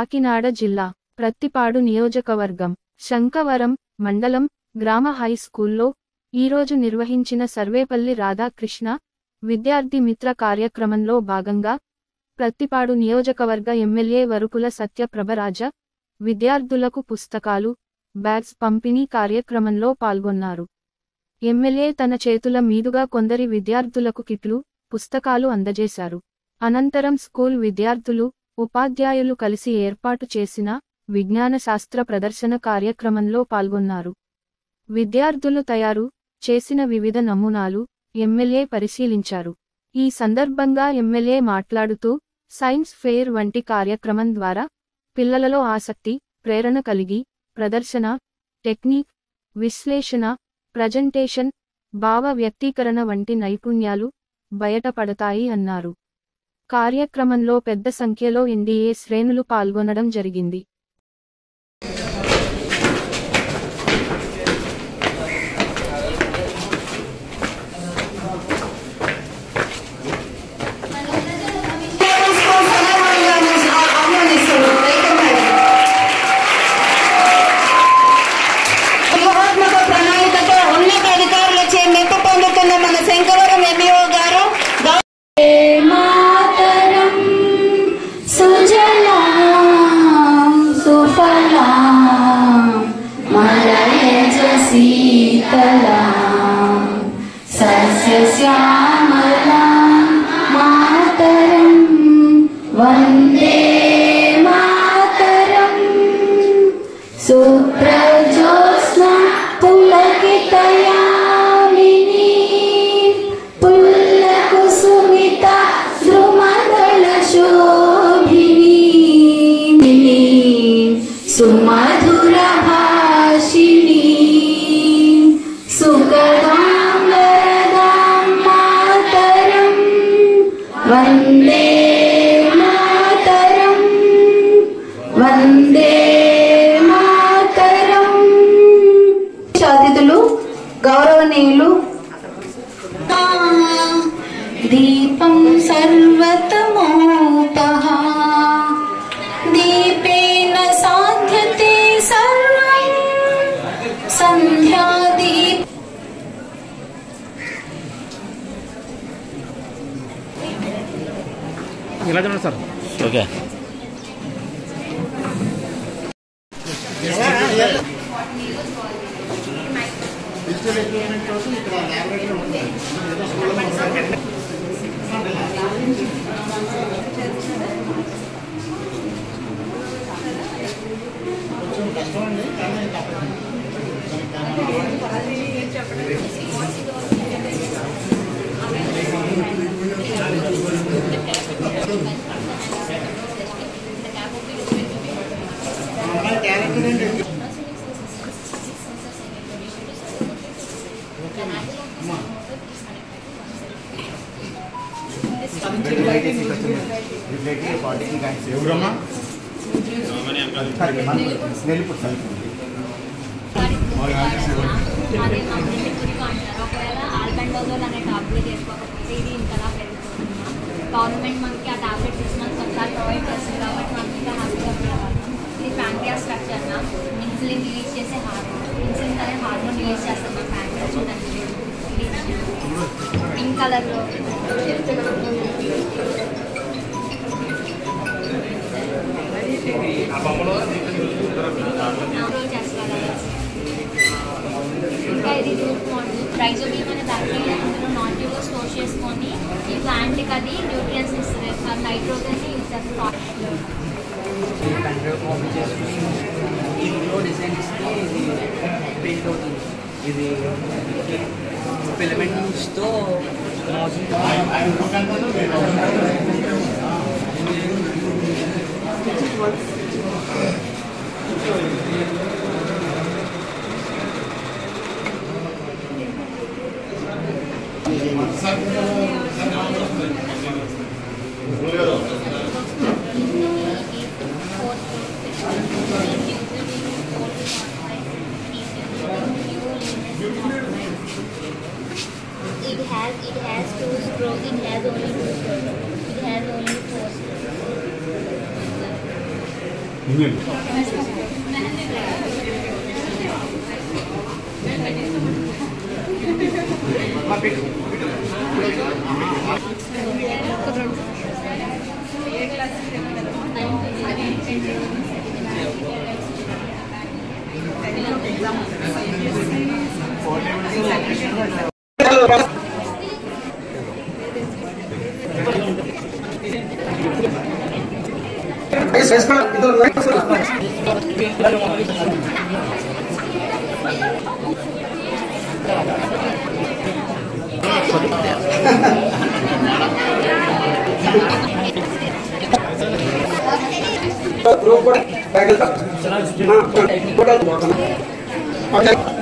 కాకినాడ జిల్లా ప్రత్తిపాడు నియోజకవర్గం శంకవరం మండలం గ్రామ హై స్కూల్లో ఈరోజు నిర్వహించిన సర్వేపల్లి రాధాకృష్ణ విద్యార్థి మిత్ర కార్యక్రమంలో భాగంగా ప్రత్తిపాడు నియోజకవర్గ ఎమ్మెల్యే వరుకుల సత్యప్రభరాజ విద్యార్థులకు పుస్తకాలు బ్యాగ్స్ పంపిణీ కార్యక్రమంలో పాల్గొన్నారు. ఎమ్మెల్యే తన చేతుల మీదుగా కొందరి విద్యార్థులకు కిట్లు, పుస్తకాలు అందజేశారు. అనంతరం స్కూల్ విద్యార్థులు, ఉపాధ్యాయులు కలిసి ఏర్పాటు చేసిన విజ్ఞాన శాస్త్ర ప్రదర్శన కార్యక్రమంలో పాల్గొన్నారు. విద్యార్థులు తయారు చేసిన వివిధ నమూనాలు ఎమ్మెల్యే పరిశీలించారు. ఈ సందర్భంగా ఎమ్మెల్యే మాట్లాడుతూ సైన్స్ ఫెయిర్ వంటి కార్యక్రమం ద్వారా పిల్లలలో ఆసక్తి, ప్రేరణ కలిగి ప్రదర్శన, టెక్నిక్, విశ్లేషణ, ప్రజెంటేషన్, భావ వ్యక్తీకరణ వంటి నైపుణ్యాలు బయటపడతాయి అన్నారు. కార్యక్రమంలో పెద్ద సంఖ్యలో ఎన్డీఏ శ్రేణులు పాల్గొనడం జరిగింది. మన శంకవరం ఎంఈఓ గారు మాతరం సుజలాం సుఫలాం మలయజ శీతలాం సస్యశ్యామలాం మాతరం వందే మాతరం సుప్రజోత్స్నా పులకితయా సుమధుర భాషిణీ సుఖదాం వరదాం మాతరం వందే మాతరం వందే మాతరం. అతిథులు గౌరవనీయులు దీపం సర్వతమోపహ దీపేన సాధ్యతే సర్వం సంధ్యాదీప్. ఇలా చూడండి సార్. ఓకే. గవర్నమెంట్ మనకి ఆ టాబ్లెట్ 6 months ఒకసారి ప్రొవైడ్ చేస్తుంది కాబట్టి మనం ఇంకా హ్యాపీగా ఫీల్ అవ్వాలి. ఇది ప్యాంక్రియాస్ స్ట్రక్చర్ ఇన్సులిన్ రిలీజ్ చేసే హార్ట్, ఇన్సులిన్ అనేది హార్ట్లో రిలీజ్ చేస్తాం మన ప్యాంక్రియాస్ పింక్ కలర్లో. ఇంకా ఇది రూట్ మోడల్ రైజోబియం అనే బ్యాక్టీరియా అందులో నాట్యూలో స్టోర్ చేసుకొని ఈ ప్లాంట్కి అది న్యూట్రియన్స్ ఇస్తుంది. నైట్రోజన్ యూజ్ చేస్తాం. ఇది ఫిలమెంట్స్తో It has two strokes. It has only two strokes. It has only four strokes. Gracias.